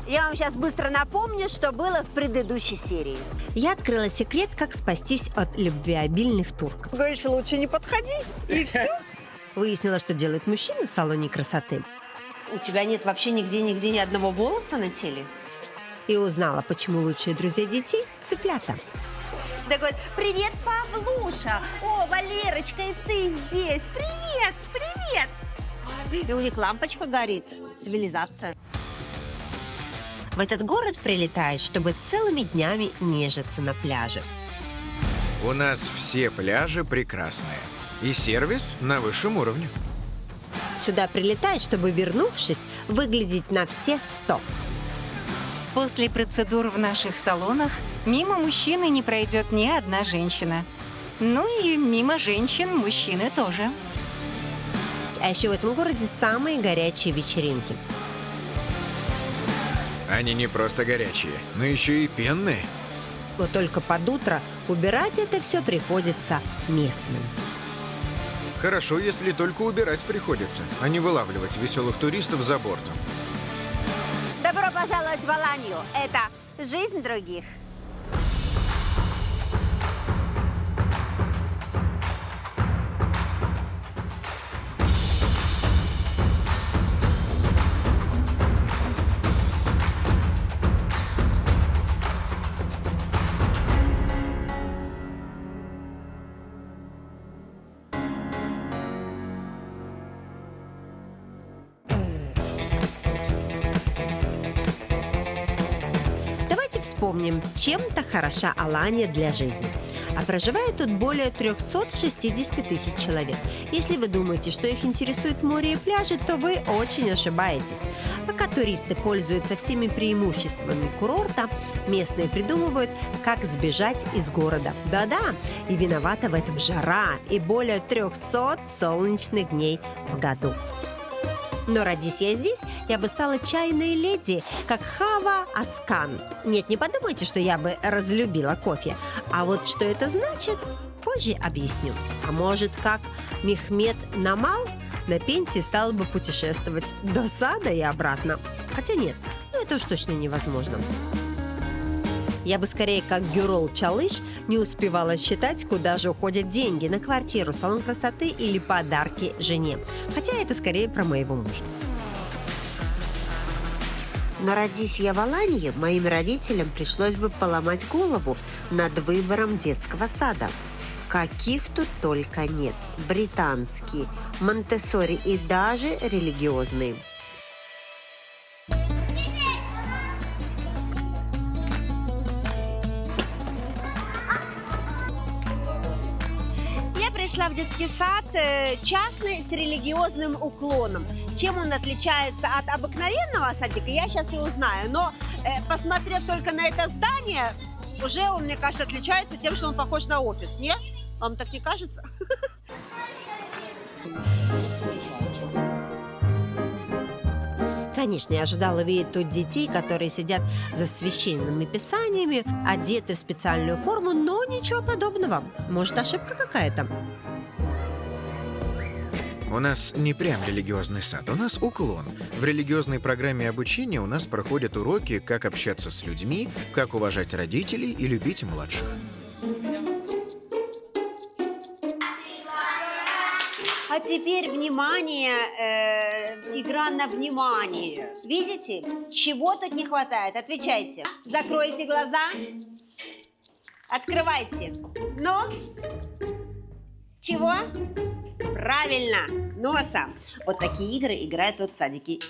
Я вам сейчас быстро напомню, что было в предыдущей серии. Я открыла секрет, как спастись от любвеобильных турков. Говоришь, лучше не подходи, и все. Выяснила, что делают мужчины в салоне красоты. У тебя нет вообще нигде ни одного волоса на теле? И узнала, почему лучшие друзья детей – цыплята. Да говорит, привет, Павлуша! О, Валерочка, и ты здесь! Привет, привет! И у них лампочка горит. Цивилизация. В этот город прилетают, чтобы целыми днями нежиться на пляже. У нас все пляжи прекрасные. И сервис на высшем уровне. Сюда прилетают, чтобы, вернувшись, выглядеть на все 100. После процедур в наших салонах мимо мужчины не пройдет ни одна женщина. Ну и мимо женщин мужчины тоже. А еще в этом городе самые горячие вечеринки. Они не просто горячие, но еще и пенные. Вот только под утро убирать это все приходится местным. Хорошо, если только убирать приходится, а не вылавливать веселых туристов за бортом. Добро пожаловать в Аланию. Это жизнь других. Вспомним, чем-то хороша Алания для жизни. А проживает тут более 360 тысяч человек. Если вы думаете, что их интересует море и пляжи, то вы очень ошибаетесь. Пока туристы пользуются всеми преимуществами курорта, местные придумывают, как сбежать из города. Да-да, и виновата в этом жара и более 300 солнечных дней в году. Но родись я здесь, я бы стала чайной леди, как Хава Аскан. Нет, не подумайте, что я бы разлюбила кофе. А вот что это значит, позже объясню. А может, как Мехмед Намал на пенсии стал бы путешествовать до сада и обратно. Хотя нет, это уж точно невозможно. Я бы скорее, как Гюрол Чалыш, не успевала считать, куда же уходят деньги: на квартиру, салон красоты или подарки жене. Хотя это скорее про моего мужа. Но родись я в Алании, моим родителям пришлось бы поломать голову над выбором детского сада. Каких тут только нет. Британские, Монтессори и даже религиозные. Пришла в детский сад частный с религиозным уклоном. Чем он отличается от обыкновенного садика, я сейчас и узнаю. Но, посмотрев только на это здание, уже он, мне кажется, отличается тем, что он похож на офис. Нет? Вам так не кажется? Конечно, я ожидала видеть тут детей, которые сидят за священными писаниями, одеты в специальную форму, но ничего подобного. Может, ошибка какая-то? У нас не прям религиозный сад, у нас уклон. В религиозной программе обучения у нас проходят уроки, как общаться с людьми, как уважать родителей и любить младших. А теперь, внимание, игра на внимание. Видите, чего тут не хватает? Отвечайте. Закройте глаза. Открывайте. Ну? Чего? Правильно, носа. Вот такие игры играют вот в садике.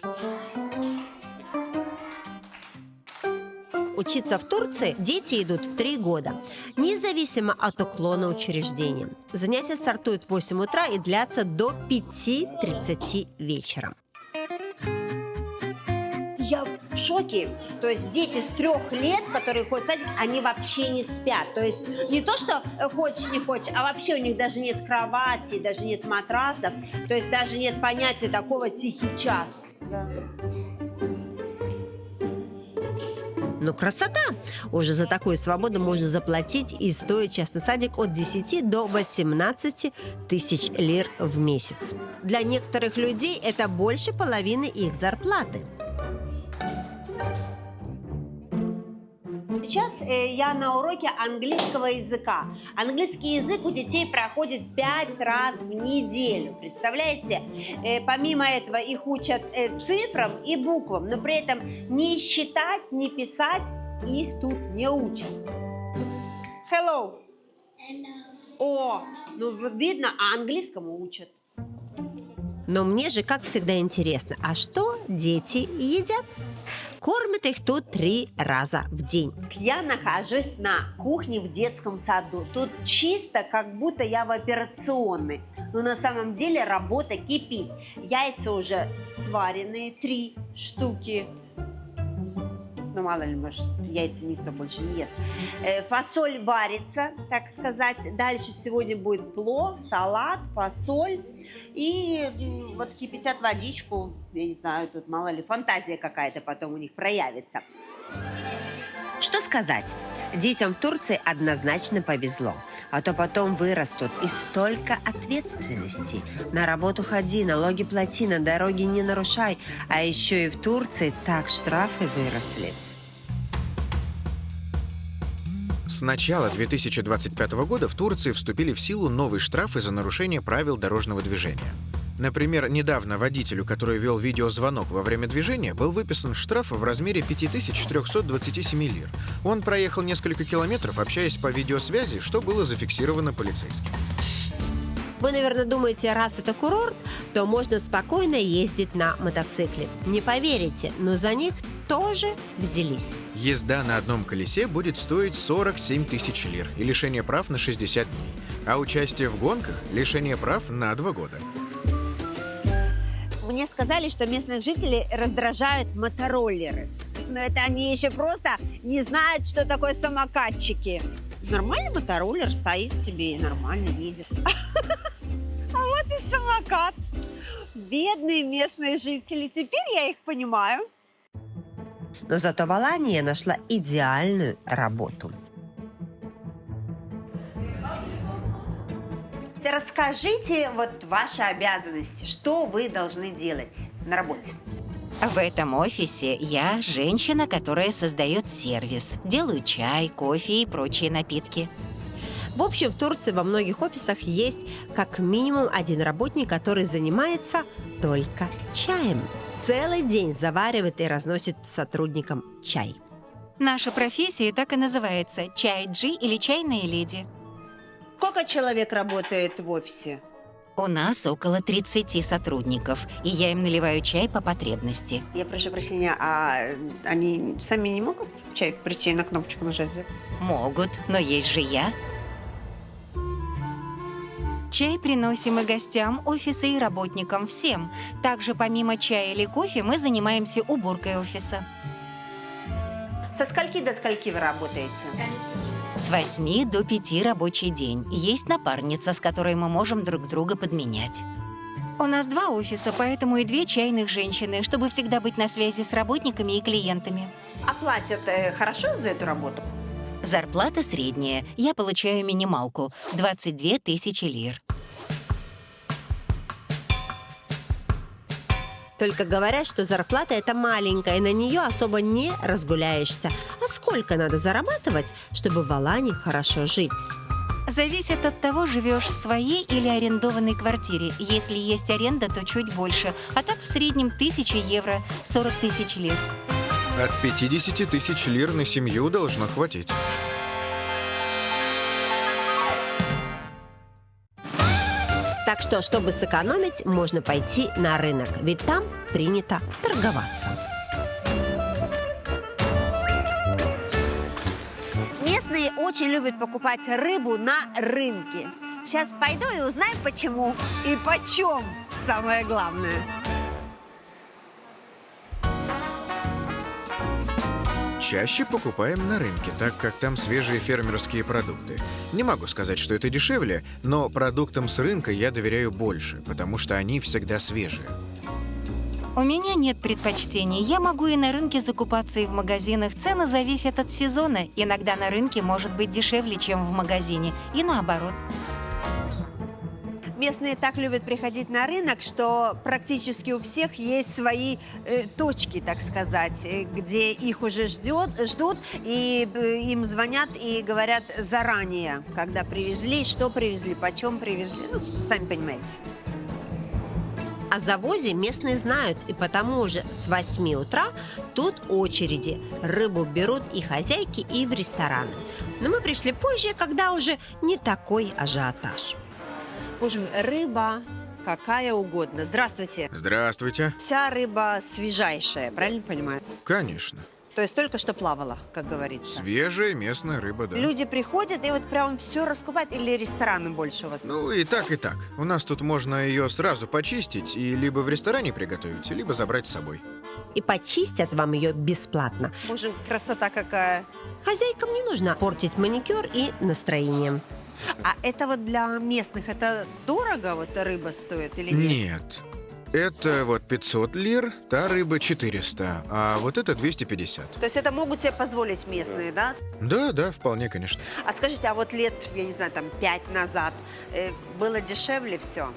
Учиться в Турции дети идут в 3 года, независимо от уклона учреждения. Занятия стартуют в 8 утра и длятся до 5:30 вечера. Я в шоке. То есть дети с 3 лет, которые ходят в садик, они вообще не спят. То есть не то, что хочешь, не хочешь, а вообще у них даже нет кровати, даже нет матрасов. То есть даже нет понятия такого тихий час. Да. Ну, красота! Уже за такую свободу можно заплатить, и стоит частный садик от 10 до 18 тысяч лир в месяц. Для некоторых людей это больше половины их зарплаты. Сейчас я на уроке английского языка. Английский язык у детей проходит 5 раз в неделю. Представляете? Помимо этого их учат цифрам и буквам, но при этом ни считать, ни писать их тут не учат. Hello. О, ну видно, а английскому учат. Но мне же, как всегда, интересно, а что дети едят? Кормят их тут 3 раза в день. Я нахожусь на кухне в детском саду. Тут чисто, как будто я в операционной. Но на самом деле работа кипит. Яйца уже сваренные, 3 штуки. Ну, мало ли, может, яйца никто больше не ест. Фасоль варится, так сказать. Дальше сегодня будет плов, салат, фасоль. И вот кипятят водичку. Я не знаю, тут мало ли, фантазия какая-то потом у них проявится. Что сказать? Детям в Турции однозначно повезло. А то потом вырастут и столько ответственности. На работу ходи, налоги плати, на дороге не нарушай. А еще и в Турции так штрафы выросли. С начала 2025 года в Турции вступили в силу новые штрафы за нарушение правил дорожного движения. Например, недавно водителю, который вел видеозвонок во время движения, был выписан штраф в размере 5327 лир. Он проехал несколько километров, общаясь по видеосвязи, что было зафиксировано полицейским. Вы, наверное, думаете, раз это курорт, то можно спокойно ездить на мотоцикле. Не поверите, но за них тоже взялись. Езда на одном колесе будет стоить 47 тысяч лир и лишение прав на 60 дней. А участие в гонках – лишение прав на 2 года. Мне сказали, что местных жителей раздражают мотороллеры. Но это они еще просто не знают, что такое самокатчики. Нормальный мотороллер стоит себе и нормально едет. А вот и самокат. Бедные местные жители. Теперь я их понимаю. Но зато Валания нашла идеальную работу. Расскажите вот ваши обязанности. Что вы должны делать на работе? В этом офисе я женщина, которая создает сервис. Делаю чай, кофе и прочие напитки. В общем, в Турции во многих офисах есть как минимум один работник, который занимается только чаем. Целый день заваривает и разносит сотрудникам чай. Наша профессия так и называется – чай-джи или чайная леди. Сколько человек работает в офисе? У нас около 30 сотрудников, и я им наливаю чай по потребности. Я прошу прощения, а они сами не могут чай прийти на кнопочку нажать? Могут, но есть же я. Чай приносим и гостям офиса, и работникам, всем. Также помимо чая или кофе мы занимаемся уборкой офиса. Со скольки до скольки вы работаете? С 8 до 5 рабочий день. Есть напарница, с которой мы можем друг друга подменять. У нас 2 офиса, поэтому и 2 чайных женщины, чтобы всегда быть на связи с работниками и клиентами. А платят хорошо за эту работу? Зарплата средняя. Я получаю минималку – 22 тысячи лир. Только говорят, что зарплата это маленькая, и на нее особо не разгуляешься. А сколько надо зарабатывать, чтобы в Алании хорошо жить? Зависит от того, живешь в своей или арендованной квартире. Если есть аренда, то чуть больше. А так в среднем 1000 евро, 40 тысяч лир. От 50 тысяч лир на семью должно хватить. Так что, чтобы сэкономить, можно пойти на рынок, ведь там принято торговаться. Местные очень любят покупать рыбу на рынке. Сейчас пойду и узнаю, почему и почем, самое главное. Чаще покупаем на рынке, так как там свежие фермерские продукты. Не могу сказать, что это дешевле, но продуктам с рынка я доверяю больше, потому что они всегда свежие. У меня нет предпочтений. Я могу и на рынке закупаться, и в магазинах. Цены зависят от сезона. Иногда на рынке может быть дешевле, чем в магазине. И наоборот. Местные так любят приходить на рынок, что практически у всех есть свои точки, так сказать, где их уже ждут, и им звонят и говорят заранее, когда привезли, что привезли, почем привезли. Ну, сами понимаете. О завозе местные знают, и потому же с 8 утра тут очереди. Рыбу берут и хозяйки, и в рестораны. Но мы пришли позже, когда уже не такой ажиотаж. В общем, рыба какая угодно. Здравствуйте. Здравствуйте. Вся рыба свежайшая, правильно понимаю? Конечно. То есть только что плавала, как говорится. Свежая местная рыба, да. Люди приходят и вот прям все раскупают, или рестораны больше у вас? Ну и так, и так. У нас тут можно ее сразу почистить и либо в ресторане приготовить, либо забрать с собой. И почистят вам ее бесплатно. Боже, красота какая. Хозяйкам не нужно портить маникюр и настроение. А это вот для местных, это дорого вот рыба стоит или нет? Нет. Это вот 500 лир, та рыба 400, а вот это 250. То есть это могут себе позволить местные, да? Да, вполне, конечно. А скажите, а вот лет, я не знаю, там 5 назад было дешевле все?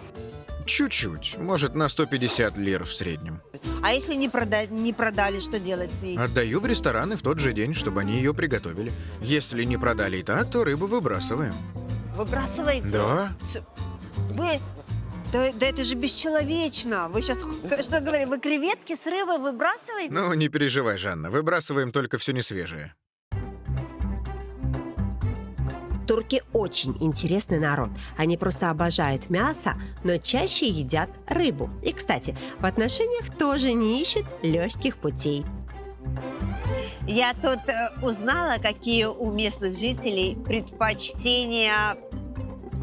Чуть-чуть, может, на 150 лир в среднем. А если не продали, что делать с ней? Отдаю в рестораны в тот же день, чтобы они ее приготовили. Если не продали и так, то рыбу выбрасываем. Выбрасываете? Да. Вы... Да это же бесчеловечно. Вы сейчас что говорите? Вы креветки с рыбой выбрасываете? Ну, не переживай, Жанна, выбрасываем только все несвежее. Турки очень интересный народ. Они просто обожают мясо, но чаще едят рыбу. И, кстати, в отношениях тоже не ищут легких путей. Я тут узнала, какие у местных жителей предпочтения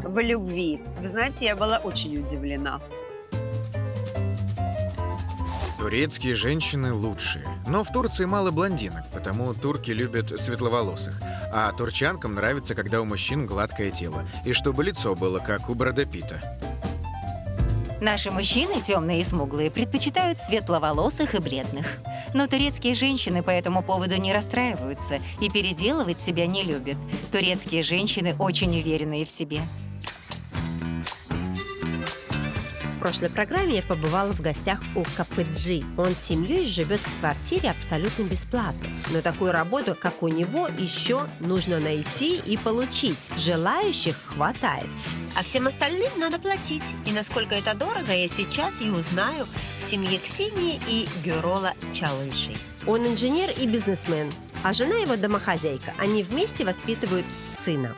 в любви. Вы знаете, я была очень удивлена. Турецкие женщины лучшие. Но в Турции мало блондинок, потому турки любят светловолосых. А турчанкам нравится, когда у мужчин гладкое тело. И чтобы лицо было, как у Брэда Питта. Наши мужчины, темные и смуглые, предпочитают светловолосых и бледных. Но турецкие женщины по этому поводу не расстраиваются и переделывать себя не любят. Турецкие женщины очень уверенные в себе. В прошлой программе я побывала в гостях у Капыджи. Он с семьей живет в квартире абсолютно бесплатно. Но такую работу, как у него, еще нужно найти и получить. Желающих хватает. А всем остальным надо платить. И насколько это дорого, я сейчас и узнаю в семье Ксении и Гюрола Чалышей. Он инженер и бизнесмен, а жена его домохозяйка. Они вместе воспитывают сына.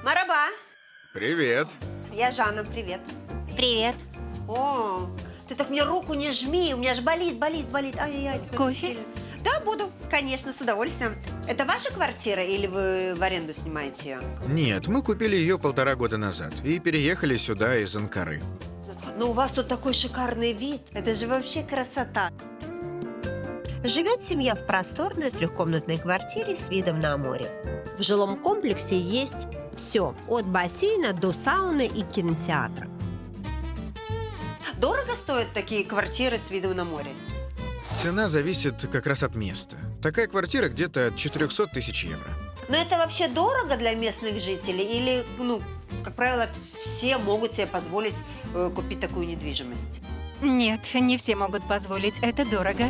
Мараба! Привет. Я Жанна, привет. Привет. О, ты так мне руку не жми, у меня же болит. Ай-яй-яй. Кофе? Да, буду, конечно, с удовольствием. Это ваша квартира или вы в аренду снимаете ее? Нет, мы купили ее 1,5 года назад и переехали сюда из Анкары. Но у вас тут такой шикарный вид. Это же вообще красота. Живет семья в просторной трехкомнатной квартире с видом на море. В жилом комплексе есть все, от бассейна до сауны и кинотеатра. Дорого стоят такие квартиры с видом на море? Цена зависит как раз от места. Такая квартира где-то от 400 тысяч евро. Но это вообще дорого для местных жителей? Или, как правило, все могут себе позволить купить такую недвижимость? Нет, не все могут позволить. Это дорого.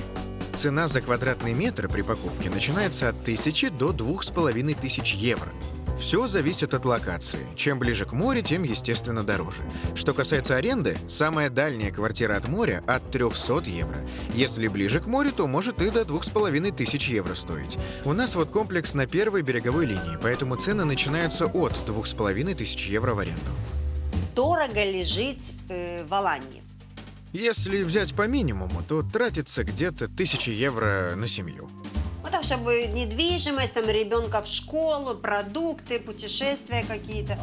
Цена за квадратный метр при покупке начинается от 1000 до 2500 евро. Все зависит от локации. Чем ближе к морю, тем, естественно, дороже. Что касается аренды, самая дальняя квартира от моря от 300 евро. Если ближе к морю, то может и до 2500 евро стоить. У нас вот комплекс на первой береговой линии, поэтому цены начинаются от 2500 евро в аренду. Дорого ли жить в Алании? Если взять по минимуму, то тратится где-то 1000 евро на семью. Потому чтобы недвижимость, там ребенка в школу, продукты, путешествия какие-то.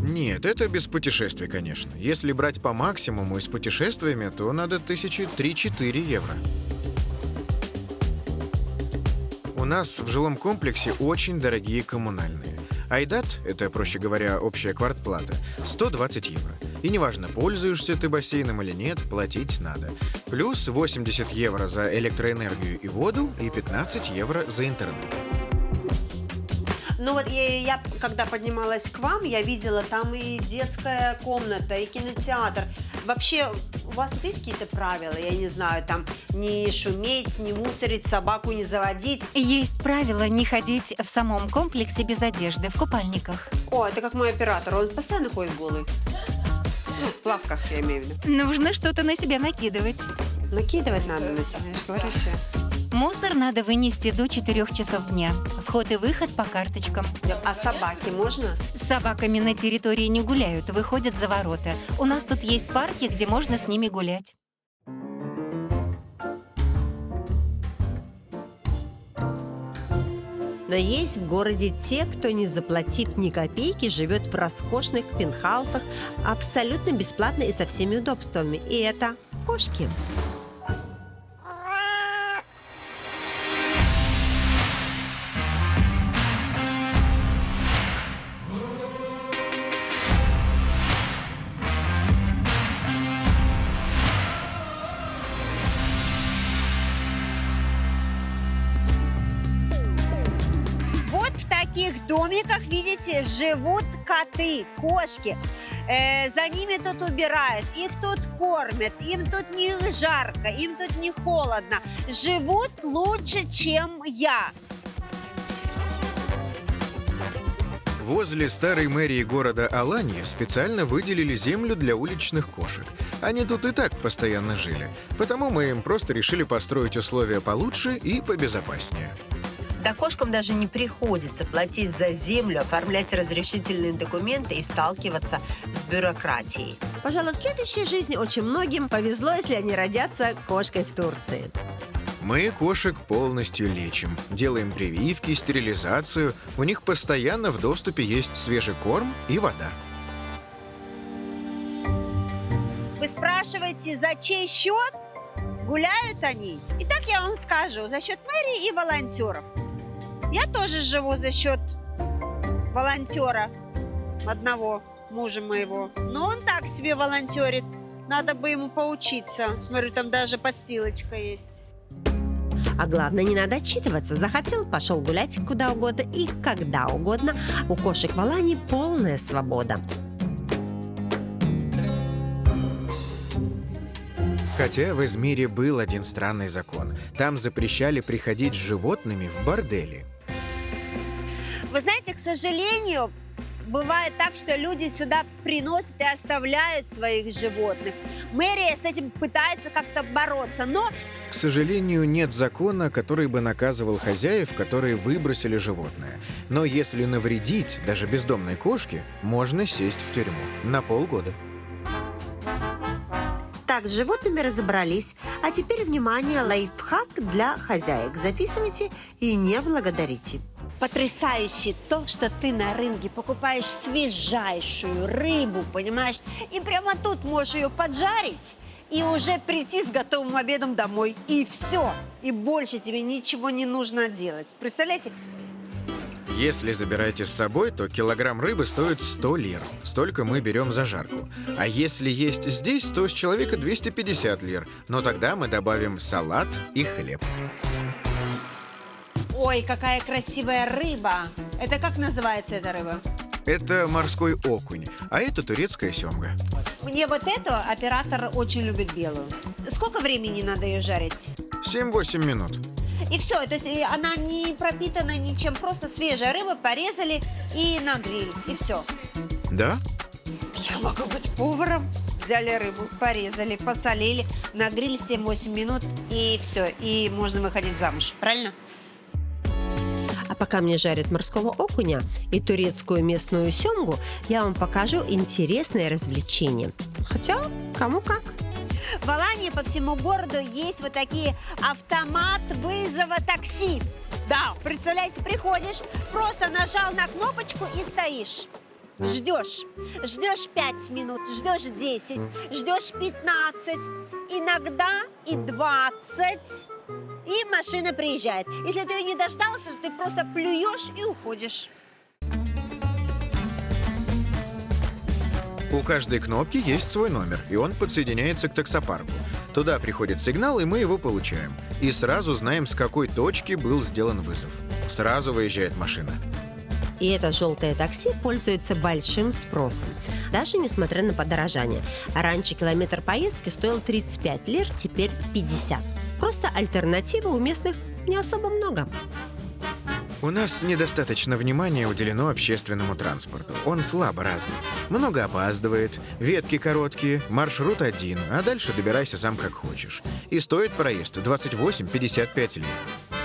Нет, это без путешествий, конечно. Если брать по максимуму и с путешествиями, то надо 3-4 евро. У нас в жилом комплексе очень дорогие коммунальные. Айдат, это, проще говоря, общая квартплата, 120 евро. И неважно, пользуешься ты бассейном или нет, платить надо. Плюс 80 евро за электроэнергию и воду и 15 евро за интернет. Ну вот я когда поднималась к вам, я видела там и детская комната, и кинотеатр. Вообще, у вас тут есть какие-то правила? Я не знаю, там не шуметь, не мусорить, собаку не заводить. Есть правило не ходить в самом комплексе без одежды, в купальниках. О, это как мой оператор, он постоянно ходит голый. Ну, в плавках, я имею в виду. Нужно что-то на себя накидывать. Накидывать надо на себя, я же говорю тебе. Мусор надо вынести до 4 часов дня. Вход и выход по карточкам. А собаки можно? С собаками на территории не гуляют, выходят за ворота. У нас тут есть парки, где можно с ними гулять. Но есть в городе те, кто, не заплатив ни копейки, живет в роскошных пентхаусах абсолютно бесплатно и со всеми удобствами. И это кошки. Вот в таких домиках, видите, живут коты, кошки. За ними тут убирают, их тут кормят, им тут не жарко, им тут не холодно. Живут лучше, чем я. Возле старой мэрии города Аланья специально выделили землю для уличных кошек. Они тут и так постоянно жили, потому мы им просто решили построить условия получше и побезопаснее. Да кошкам даже не приходится платить за землю, оформлять разрешительные документы и сталкиваться с бюрократией. Пожалуй, в следующей жизни очень многим повезло, если они родятся кошкой в Турции. Мы кошек полностью лечим, делаем прививки, стерилизацию. У них постоянно в доступе есть свежий корм и вода. Вы спрашиваете, за чей счет гуляют они? Итак, я вам скажу, за счет мэрии и волонтеров. Я тоже живу за счет волонтера одного, мужа моего. Но он так себе волонтерит. Надо бы ему поучиться. Смотрю, там даже подстилочка есть. А главное, не надо отчитываться. Захотел, пошел гулять куда угодно и когда угодно. У кошек в Алании полная свобода. Хотя в Измире был один странный закон. Там запрещали приходить с животными в бордели. Вы знаете, к сожалению, бывает так, что люди сюда приносят и оставляют своих животных. Мэрия с этим пытается как-то бороться, но К сожалению, нет закона, который бы наказывал хозяев, которые выбросили животное. Но если навредить даже бездомной кошке, можно сесть в тюрьму на полгода. Так, с животными разобрались. А теперь, внимание, лайфхак для хозяек. Записывайте и не благодарите. потрясающе то, что ты на рынке покупаешь свежайшую рыбу, понимаешь? И прямо тут можешь ее поджарить и уже прийти с готовым обедом домой. И все. И больше тебе ничего не нужно делать. Представляете? Если забираете с собой, то килограмм рыбы стоит 100 лир. Столько мы берем за жарку. А если есть здесь, то с человека 250 лир. Но тогда мы добавим салат и хлеб. Ой, какая красивая рыба. Это как называется эта рыба? Это морской окунь, а это турецкая семга. Мне вот эту оператор очень любит белую. Сколько времени надо ее жарить? 7-8 минут. И все, то есть она не пропитана ничем, просто свежая рыба, порезали и на гриль, и все. Да? Я могу быть поваром. Взяли рыбу, порезали, посолили, на гриль 7-8 минут, и все, и можно выходить замуж, правильно? А пока мне жарят морского окуня и турецкую местную семгу, я вам покажу интересное развлечение. Хотя, кому как. В Алании по всему городу есть вот такие автомат вызова такси. Да, представляете, приходишь, просто нажал на кнопочку и стоишь. Ждешь. Ждешь 5 минут, ждешь 10, ждешь 15, иногда и 20. И машина приезжает. Если ты ее не дождался, то ты просто плюешь и уходишь. У каждой кнопки есть свой номер, и он подсоединяется к таксопарку. Туда приходит сигнал, и мы его получаем. И сразу знаем, с какой точки был сделан вызов. Сразу выезжает машина. И это желтое такси пользуется большим спросом, даже несмотря на подорожание. Раньше километр поездки стоил 35 лир, теперь 50. Просто альтернативы у местных не особо много. У нас недостаточно внимания уделено общественному транспорту. Он слабо развит. Много опаздывает, ветки короткие, маршрут один, а дальше добирайся сам как хочешь. И стоит проезд 28-55 лир.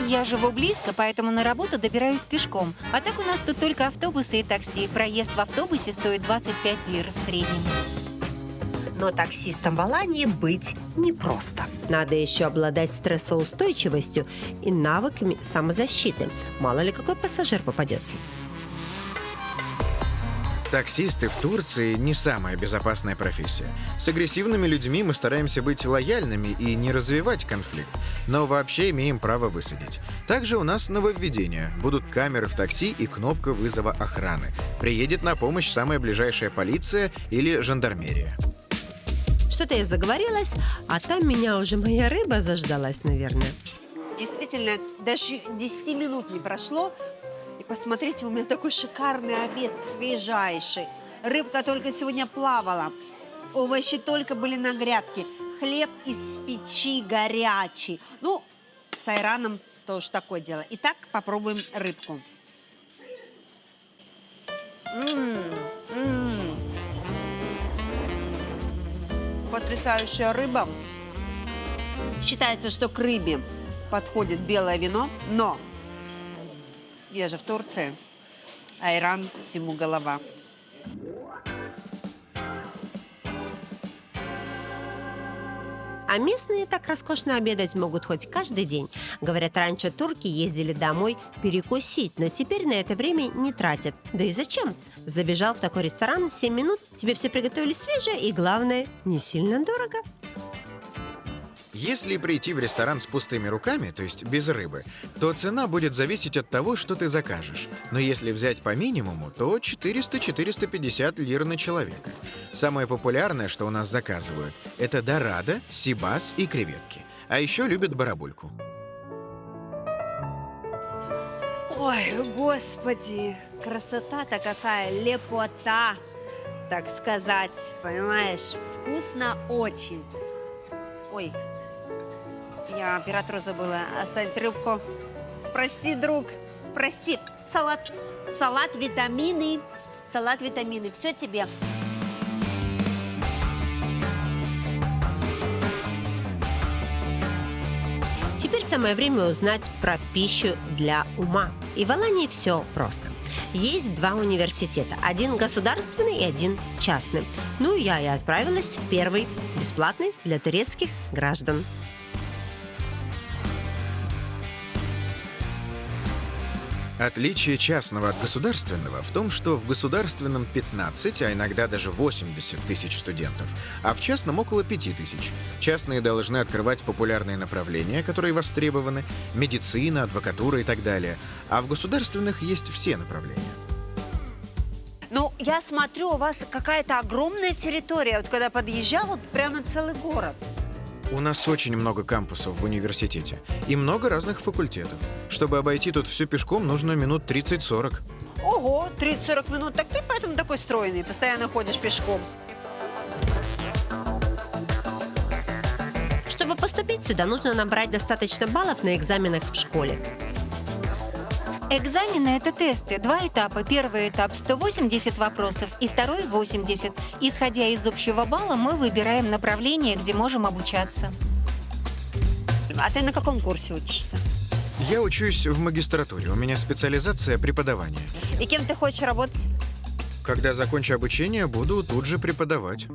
Я живу близко, поэтому на работу добираюсь пешком. А так у нас тут только автобусы и такси. Проезд в автобусе стоит 25 лир в среднем. Но таксистом в Алании быть непросто. Надо еще обладать стрессоустойчивостью и навыками самозащиты. Мало ли какой пассажир попадется. Таксисты в Турции не самая безопасная профессия. С агрессивными людьми мы стараемся быть лояльными и не развивать конфликт, но вообще имеем право высадить. Также у нас нововведение. Будут камеры в такси и кнопка вызова охраны. Приедет на помощь самая ближайшая полиция или жандармерия. Что-то я заговорилась, а там меня уже моя рыба заждалась, наверное. Действительно, даже 10 минут не прошло. И посмотрите, у меня такой шикарный обед, свежайший. Рыбка только сегодня плавала. Овощи только были на грядке. Хлеб из печи горячий. Ну, с айраном тоже такое дело. Итак, попробуем рыбку. Потрясающая рыба. Считается, что к рыбе подходит белое вино, но я же в Турции. Айран всему голова. А местные так роскошно обедать могут хоть каждый день. Говорят, раньше турки ездили домой перекусить, но теперь на это время не тратят. Да и зачем? Забежал в такой ресторан, 7 минут, тебе все приготовили свежее и, главное, не сильно дорого. Если прийти в ресторан с пустыми руками, то есть без рыбы, то цена будет зависеть от того, что ты закажешь. Но если взять по минимуму, то 400-450 лир на человека. Самое популярное, что у нас заказывают, это дорадо, сибас и креветки. А еще любят барабульку. Ой, господи, красота-то какая, лепота, так сказать, понимаешь, вкусно очень. Ой, я оператору забыла оставить рыбку. Прости, друг, прости. Салат, витамины, все тебе. Теперь самое время узнать про пищу для ума. И в Алании все просто. Есть 2 университета. Один государственный и один частный. Ну, я и отправилась в первый, бесплатный для турецких граждан. Отличие частного от государственного в том, что в государственном 15, а иногда даже 80 тысяч студентов, а в частном около 5 тысяч. Частные должны открывать популярные направления, которые востребованы, медицина, адвокатура и так далее. А в государственных есть все направления. Ну, я смотрю, у вас какая-то огромная территория. Вот когда подъезжал, вот прямо целый город. У нас очень много кампусов в университете и много разных факультетов. Чтобы обойти тут все пешком, нужно минут 30-40. Ого, 30-40 минут. Так ты поэтому такой стройный, постоянно ходишь пешком. Чтобы поступить сюда, нужно набрать достаточно баллов на экзаменах в школе. Экзамены — это тесты. 2 этапа. Первый этап — 180 вопросов, и второй — 80. Исходя из общего балла, мы выбираем направление, где можем обучаться. А ты на каком курсе учишься? Я учусь в магистратуре, у меня специализация преподавания. И кем ты хочешь работать? Когда закончу обучение, буду тут же преподавать.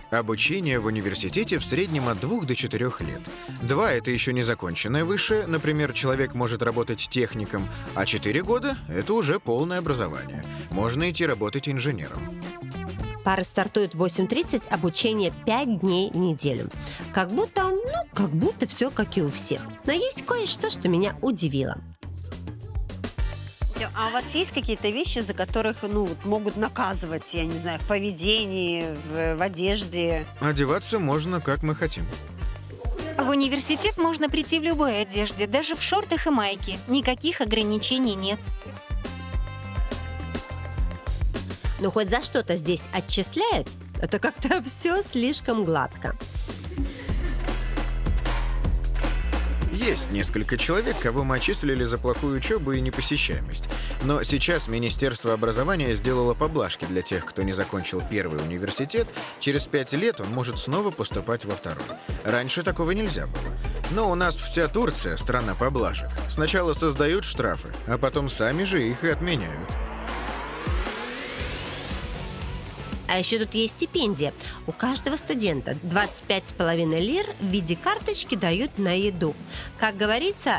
Обучение в университете в среднем от 2 до 4 лет. 2 — это еще не законченное высшее, например, человек может работать техником, а 4 года — это уже полное образование. Можно идти работать инженером. Пары стартуют в 8:30, обучение 5 дней в неделю. Как будто все как и у всех. Но есть кое-что, что меня удивило. А у вас есть какие-то вещи, за которых могут наказывать, я не знаю, в поведении, в одежде? Одеваться можно, как мы хотим. В университет можно прийти в любой одежде, даже в шортах и майке. Никаких ограничений нет. Но хоть за что-то здесь отчисляют, это как-то все слишком гладко. Есть несколько человек, кого мы отчислили за плохую учебу и непосещаемость. Но сейчас Министерство образования сделало поблажки для тех, кто не закончил первый университет. Через 5 лет он может снова поступать во второй. Раньше такого нельзя было. Но у нас вся Турция — страна поблажек. Сначала создают штрафы, а потом сами же их и отменяют. А еще тут есть стипендия. У каждого студента 25,5 лир в виде карточки дают на еду. Как говорится,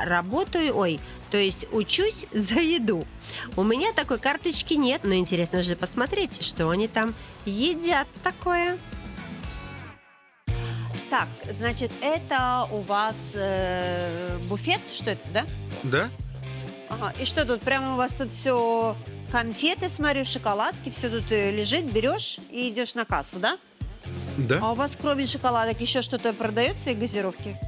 то есть учусь за еду. У меня такой карточки нет, но интересно же посмотреть, что они там едят такое. Так, значит, это у вас буфет, что это, да? Да? Ага, и что тут, прямо у вас тут все конфеты, смотрю, шоколадки, все тут лежит, берешь и идешь на кассу, да? Да. А у вас кроме шоколадок еще что-то продается и газировки?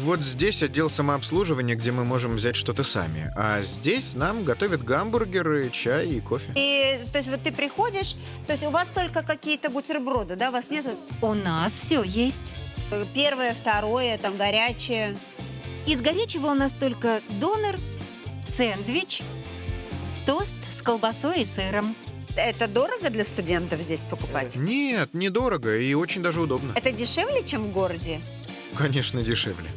Вот здесь отдел самообслуживания, где мы можем взять что-то сами. А здесь нам готовят гамбургеры, чай и кофе. И, то есть вот ты приходишь, то есть у вас только какие-то бутерброды, да? У вас нет У нас все есть. первое, второе, там горячее? Из горячего у нас только донер, сэндвич, тост с колбасой и сыром. Это дорого для студентов здесь покупать? Нет, недорого и очень даже удобно. Это дешевле, чем в городе? Конечно, дешевле.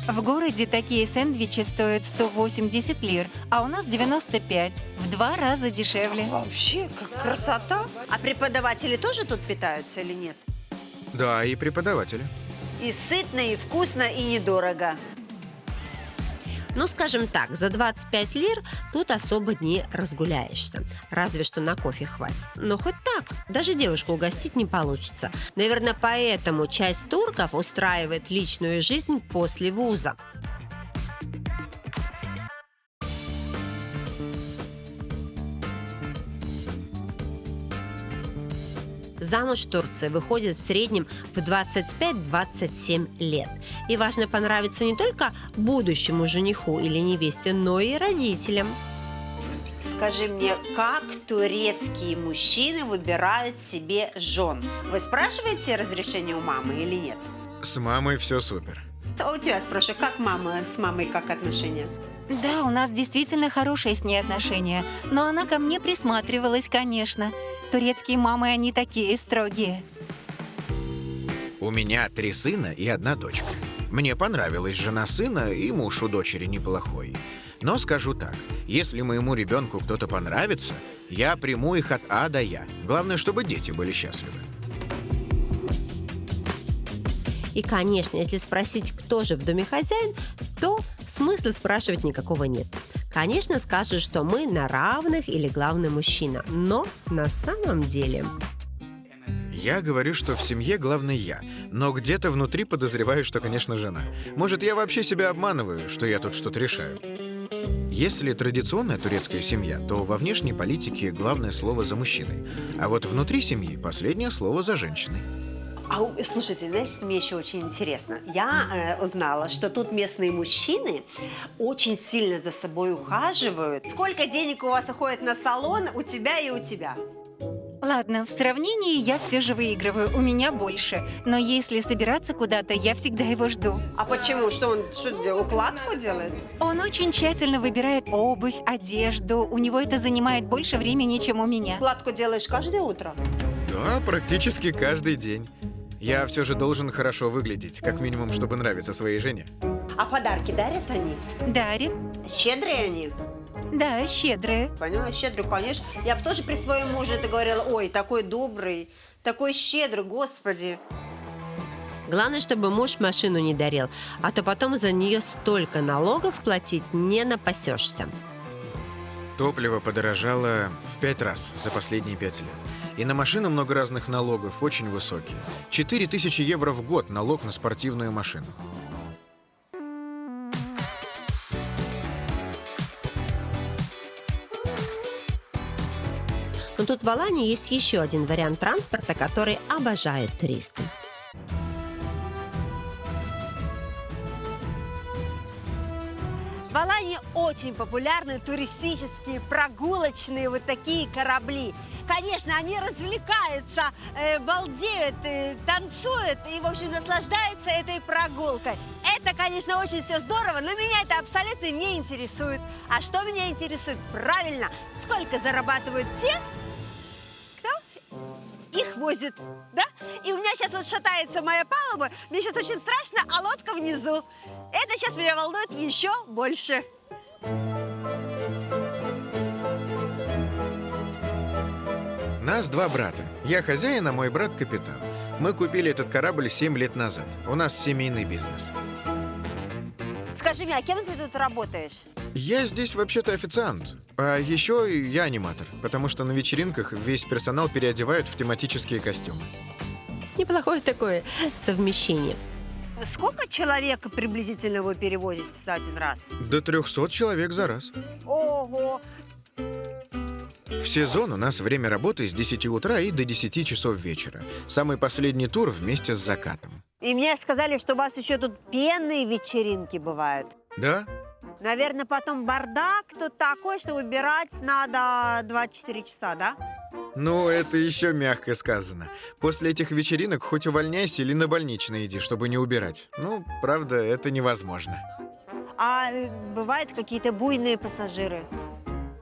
В городе такие сэндвичи стоят 180 лир, а у нас 95. В 2 раза дешевле. Вообще, как красота! А преподаватели тоже тут питаются или нет? Да, и преподаватели. И сытно, и вкусно, и недорого. Ну, скажем так, за 25 лир тут особо не разгуляешься. Разве что на кофе хватит. Но хоть так, даже девушку угостить не получится. Наверное, поэтому часть турков устраивает личную жизнь после вуза. Замуж в Турции выходит в среднем в 25-27 лет. И важно понравиться не только будущему жениху или невесте, но и родителям. Скажи мне, как турецкие мужчины выбирают себе жен? Вы спрашиваете разрешение у мамы или нет? С мамой все супер. А у тебя спрошу, как мама, с мамой как отношения? Да, у нас действительно хорошие с ней отношения, но она ко мне присматривалась, конечно. Турецкие мамы, они такие строгие. У меня 3 сына и 1 дочка. Мне понравилась жена сына, и муж у дочери неплохой. Но скажу так, если моему ребенку кто-то понравится, я приму их от А до Я. Главное, чтобы дети были счастливы. И, конечно, если спросить, кто же в доме хозяин, то смысла спрашивать никакого нет. Конечно, скажут, что мы на равных или главный мужчина. Но на самом деле... Я говорю, что в семье главный я, но где-то внутри подозреваю, что, конечно, жена. Может, я вообще себя обманываю, что я тут что-то решаю. Если традиционная турецкая семья, то во внешней политике главное слово за мужчиной, а вот внутри семьи последнее слово за женщиной. Слушайте, знаете, мне еще очень интересно. Я узнала, что тут местные мужчины очень сильно за собой ухаживают. Сколько денег у вас уходит на салон у тебя и у тебя? Ладно, в сравнении я все же выигрываю, у меня больше. Но если собираться куда-то, я всегда его жду. А почему? Что он укладку делает? Он очень тщательно выбирает обувь, одежду. У него это занимает больше времени, чем у меня. Укладку делаешь каждое утро? Да, практически каждый день. Я все же должен хорошо выглядеть, как минимум, чтобы нравиться своей жене. А подарки дарят они? Дарит. Щедрые они? Да, щедрые. Поняла, щедрый, конечно. Я бы тоже при своем муже это говорила: ой, такой добрый, такой щедрый, господи. Главное, чтобы муж машину не дарил, а то потом за нее столько налогов платить не напасешься. Топливо подорожало в 5 раз за последние 5 лет. И на машину много разных налогов, очень высокие. 4000 евро в год налог на спортивную машину. Но тут в Алании есть еще один вариант транспорта, который обожают туристы. В Алании очень популярны туристические, прогулочные вот такие корабли. Конечно, они развлекаются, балдеют, танцуют и, в общем, наслаждаются этой прогулкой. Это, конечно, очень все здорово, но меня это абсолютно не интересует. А что меня интересует? Правильно, сколько зарабатывают те, кто их возит, да? И у меня сейчас вот шатается моя палуба, мне сейчас очень страшно, а лодка внизу. Это сейчас меня волнует еще больше. Нас два брата. Я хозяин, а мой брат капитан. Мы купили этот корабль 7 лет назад. У нас семейный бизнес. Скажи мне, а кем ты тут работаешь? Я здесь вообще-то официант. А еще я аниматор, потому что на вечеринках весь персонал переодевают в тематические костюмы. Неплохое такое совмещение. Сколько человек приблизительно вы перевозите за один раз? До 300 человек за раз. Ого! В сезон у нас время работы с 10 утра и до 10 часов вечера. Самый последний тур вместе с закатом. И мне сказали, что у вас еще тут пенные вечеринки бывают. Да? Наверное, потом бардак тут такой, что убирать надо 24 часа, да? Ну, это еще мягко сказано. После этих вечеринок хоть увольняйся или на больничный иди, чтобы не убирать. Ну, правда, это невозможно. А бывают какие-то буйные пассажиры?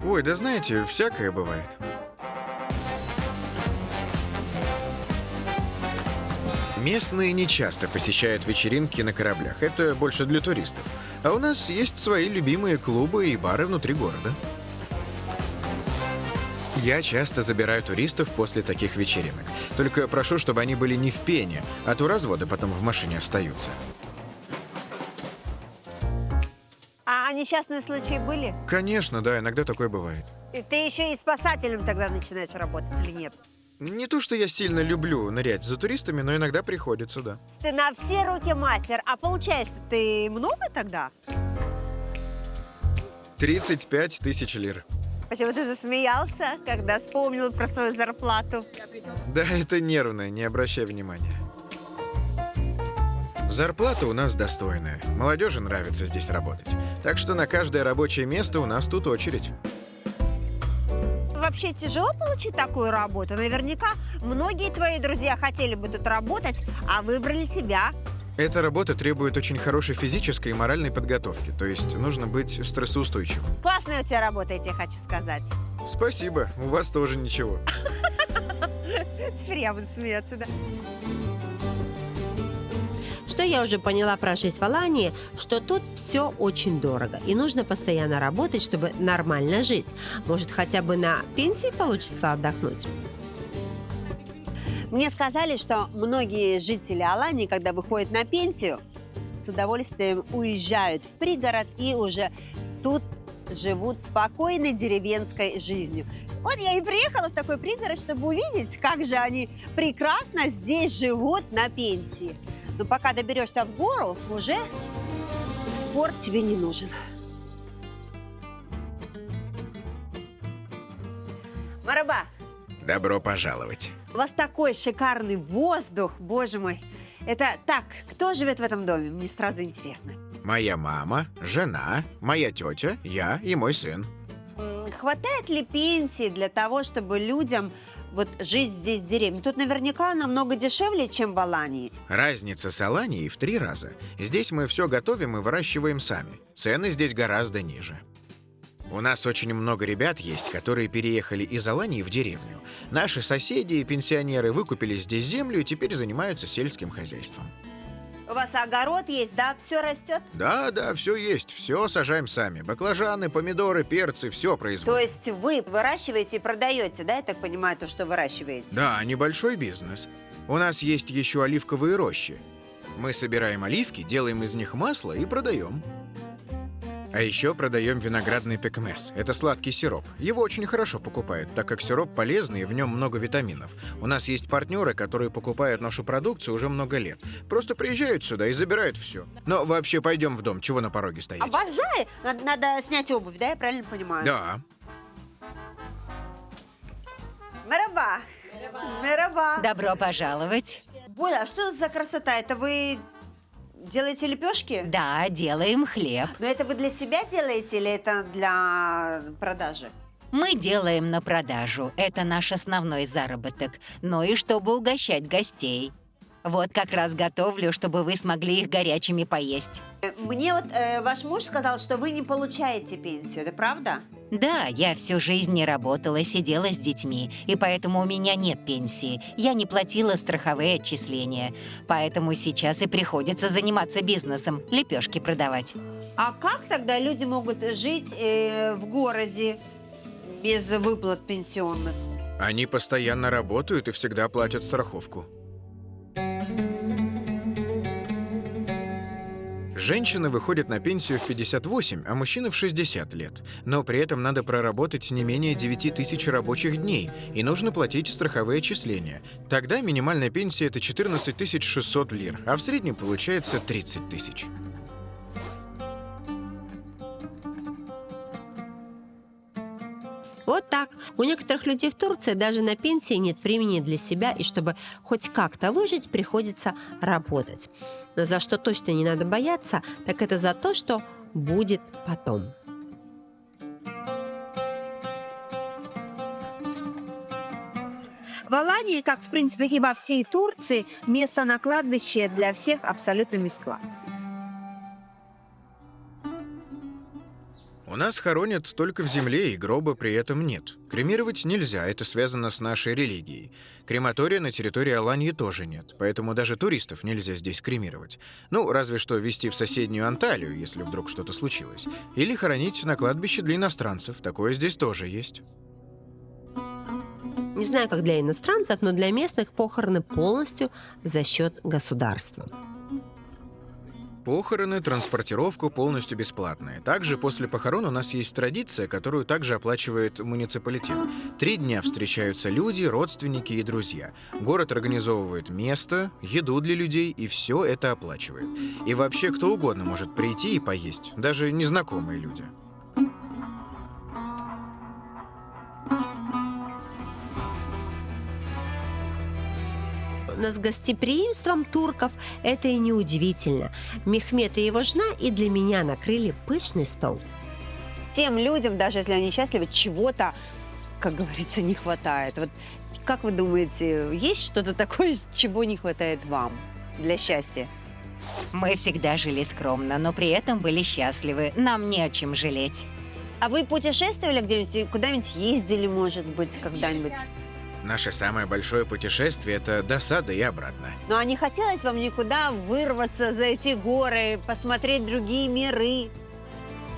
Ой, да знаете, всякое бывает. Местные не часто посещают вечеринки на кораблях. Это больше для туристов. А у нас есть свои любимые клубы и бары внутри города. Я часто забираю туристов после таких вечеринок. Только прошу, чтобы они были не в пене, а то разводы потом в машине остаются. А несчастные случаи были? Конечно, да, иногда такое бывает. И ты еще и спасателем тогда начинаешь работать или нет? Не то, что я сильно люблю нырять за туристами, но иногда приходится, да. Ты на все руки мастер, а получаешь ты много тогда? 35 тысяч лир. Почему ты засмеялся, когда вспомнил про свою зарплату? Да, это нервное, не обращай внимания. Зарплата у нас достойная. Молодежи нравится здесь работать. Так что на каждое рабочее место у нас тут очередь. Вообще тяжело получить такую работу? Наверняка многие твои друзья хотели бы тут работать, а выбрали тебя. Эта работа требует очень хорошей физической и моральной подготовки, то есть нужно быть стрессоустойчивым. Классная у тебя работа, я тебе хочу сказать. Спасибо, у вас тоже ничего. Теперь я буду смеяться, да? Что я уже поняла про жизнь в Алании, что тут все очень дорого. И нужно постоянно работать, чтобы нормально жить. Может, хотя бы на пенсии получится отдохнуть? Мне сказали, что многие жители Алании, когда выходят на пенсию, с удовольствием уезжают в пригород и уже тут живут спокойной деревенской жизнью. Вот я и приехала в такой пригород, чтобы увидеть, как же они прекрасно здесь живут на пенсии. Но пока доберешься в гору, уже спорт тебе не нужен. Мараба, Добро пожаловать. у вас такой шикарный воздух, боже мой. Это так, кто живет в этом доме? Мне сразу интересно. Моя мама, жена, моя тетя, я и мой сын. Хватает ли пенсии для того, чтобы людям вот жить здесь в деревне? Тут наверняка намного дешевле, чем в Алании. Разница с Аланией в 3 раза. Здесь мы все готовим и выращиваем сами. Цены здесь гораздо ниже. У нас очень много ребят есть, которые переехали из Алании в деревню. Наши соседи и пенсионеры выкупили здесь землю и теперь занимаются сельским хозяйством. У вас огород есть, да? Все растет? Да, все есть, все сажаем сами. Баклажаны, помидоры, перцы, все То производим. есть вы выращиваете и продаете, да? Я так понимаю, то, что выращиваете. Да, небольшой бизнес. У нас есть еще оливковые рощи. Мы собираем оливки, делаем из них масло и продаем. А еще продаем виноградный пекмес. Это сладкий сироп. Его очень хорошо покупают, так как сироп полезный и в нем много витаминов. У нас есть партнеры, которые покупают нашу продукцию уже много лет. Просто приезжают сюда и забирают все. Но вообще пойдем в дом, чего на пороге стоять? Обожаю! Надо снять обувь, да? Я правильно понимаю? Да. Мараба! Мараба! Добро пожаловать. Боля, а что это за красота? Это вы делаете лепешки? Да, делаем хлеб. Но это вы для себя делаете или это для продажи? Мы делаем на продажу. Это наш основной заработок. Ну и чтобы угощать гостей. Вот как раз готовлю, чтобы вы смогли их горячими поесть. Мне вот ваш муж сказал, что вы не получаете пенсию, это правда? Да, я всю жизнь не работала, сидела с детьми, и поэтому у меня нет пенсии. Я не платила страховые отчисления. Поэтому сейчас и приходится заниматься бизнесом, лепешки продавать. А как тогда люди могут жить в городе без выплат пенсионных? Они постоянно работают и всегда платят страховку. Женщины выходят на пенсию в 58, а мужчины в 60 лет. Но при этом надо проработать не менее 9 тысяч рабочих дней, и нужно платить страховые отчисления. Тогда минимальная пенсия – это 14 600 лир, а в среднем получается 30 тысяч. Вот так. У некоторых людей в Турции даже на пенсии нет времени для себя, и чтобы хоть как-то выжить, приходится работать. Но за что точно не надо бояться, так это за то, что будет потом. В Алании, как в принципе и во всей Турции, место на кладбище для всех абсолютно бесплатно. У нас хоронят только в земле, и гроба при этом нет. Кремировать нельзя, это связано с нашей религией. Крематория на территории Алании тоже нет, поэтому даже туристов нельзя здесь кремировать. Ну, разве что везти в соседнюю Анталию, если вдруг что-то случилось. Или хоронить на кладбище для иностранцев, такое здесь тоже есть. Не знаю, как для иностранцев, но для местных похороны полностью за счет государства. Похороны, транспортировку полностью бесплатные. Также после похорон у нас есть традиция, которую также оплачивает муниципалитет. 3 дня встречаются люди, родственники и друзья. Город организовывает место, еду для людей, и все это оплачивает. И вообще кто угодно может прийти и поесть, даже незнакомые люди. Но с гостеприимством турков это и не удивительно. Мехмед и его жена и для меня накрыли пышный стол. Тем людям, даже если они счастливы, чего-то, как говорится, не хватает. Вот как вы думаете, есть что-то такое, чего не хватает вам для счастья? Мы всегда жили скромно, но при этом были счастливы. Нам не о чем жалеть. А вы путешествовали где-нибудь, куда-нибудь ездили, может быть, когда-нибудь? Наше самое большое путешествие – это до Сада и обратно. Ну, а не хотелось вам никуда вырваться за эти горы, посмотреть другие миры?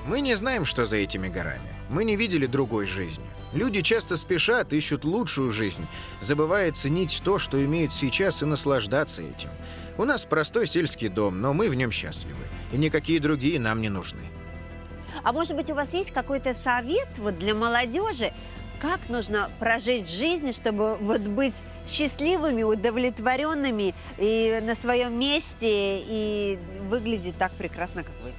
Мы не знаем, что за этими горами. Мы не видели другой жизни. Люди часто спешат, ищут лучшую жизнь, забывая ценить то, что имеют сейчас, и наслаждаться этим. У нас простой сельский дом, но мы в нем счастливы. И никакие другие нам не нужны. А может быть, у вас есть какой-то совет вот для молодежи, как нужно прожить жизнь, чтобы вот быть счастливыми, удовлетворенными и на своем месте, и выглядеть так прекрасно, как вы?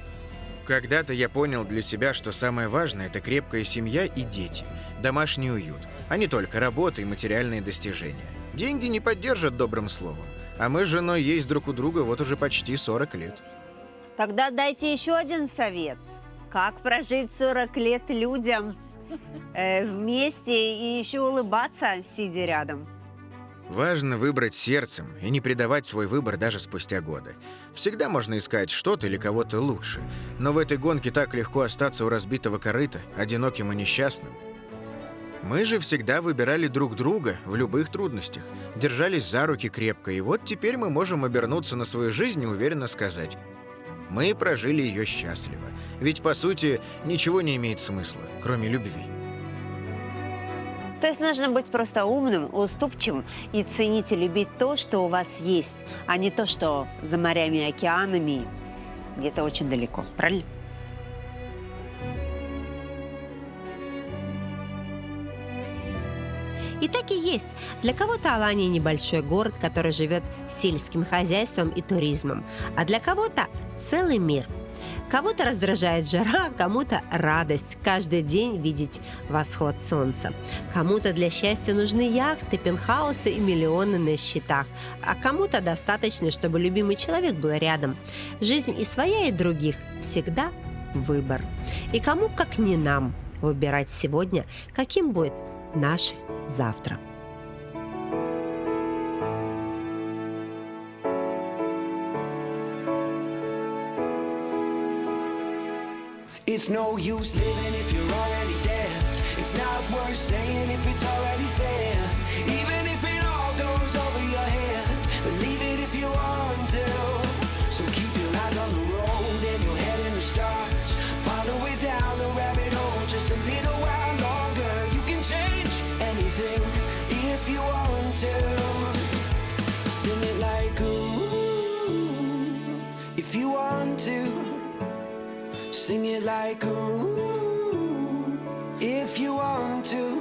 Когда-то я понял для себя, что самое важное – это крепкая семья и дети, домашний уют, а не только работа и материальные достижения. Деньги не поддержат добрым словом, а мы с женой есть друг у друга вот уже почти 40 лет. Тогда дайте еще один совет. Как прожить 40 лет людям вместе и еще улыбаться, сидя рядом? Важно выбрать сердцем и не предавать свой выбор даже спустя годы. Всегда можно искать что-то или кого-то лучше, но в этой гонке так легко остаться у разбитого корыта, одиноким и несчастным. Мы же всегда выбирали друг друга в любых трудностях, держались за руки крепко, и вот теперь мы можем обернуться на свою жизнь и уверенно сказать: мы прожили ее счастливо. Ведь, по сути, ничего не имеет смысла, кроме любви. То есть нужно быть просто умным, уступчивым и ценить и любить то, что у вас есть, а не то, что за морями и океанами где-то очень далеко. Правильно? И так и есть. Для кого-то Алания небольшой город, который живет сельским хозяйством и туризмом, а для кого-то целый мир. Кого-то раздражает жара, кому-то радость каждый день видеть восход солнца. Кому-то для счастья нужны яхты, пентхаусы и миллионы на счетах, а кому-то достаточно, чтобы любимый человек был рядом. Жизнь и своя, и других всегда выбор. И кому, как не нам, выбирать сегодня, каким будет наше завтра. It's no use living if you're already there. It's not worth saying if it's already said. Even if it all goes over your head, believe it if you want to. So keep your eyes on the road and your head in the stars. Find a way down the rabbit hole just a little while longer. You can change anything if you want to. Sing it like ooh, if you want to. Sing it like ooh, if you want to.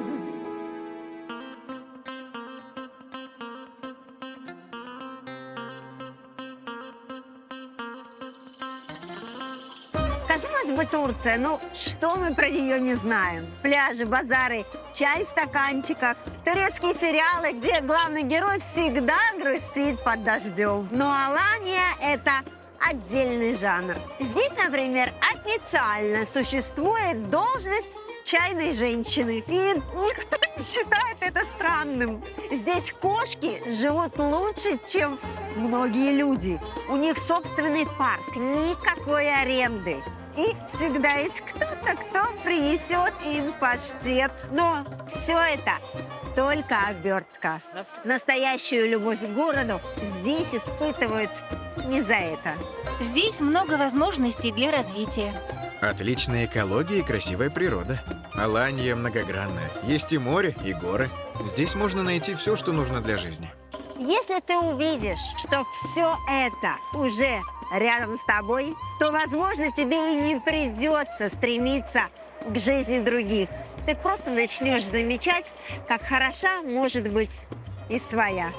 Казалось бы, Турция, ну что мы про нее не знаем? Пляжи, базары, чай в стаканчиках, турецкие сериалы, где главный герой всегда грустит под дождем. Но Алания – это отдельный жанр. Здесь, например, официально существует должность чайной женщины. И никто не считает это странным. Здесь кошки живут лучше, чем многие люди. У них собственный парк, никакой аренды. И всегда есть кто-то, кто принесет им паштет. Но все это только обертка. Настоящую любовь к городу здесь испытывают не за это. Здесь много возможностей для развития. Отличная экология и красивая природа. Алания многогранная. Есть и море, и горы. Здесь можно найти все, что нужно для жизни. Если ты увидишь, что все это уже рядом с тобой, то, возможно, тебе и не придется стремиться к жизни других. Ты просто начнешь замечать, как хороша может быть и своя.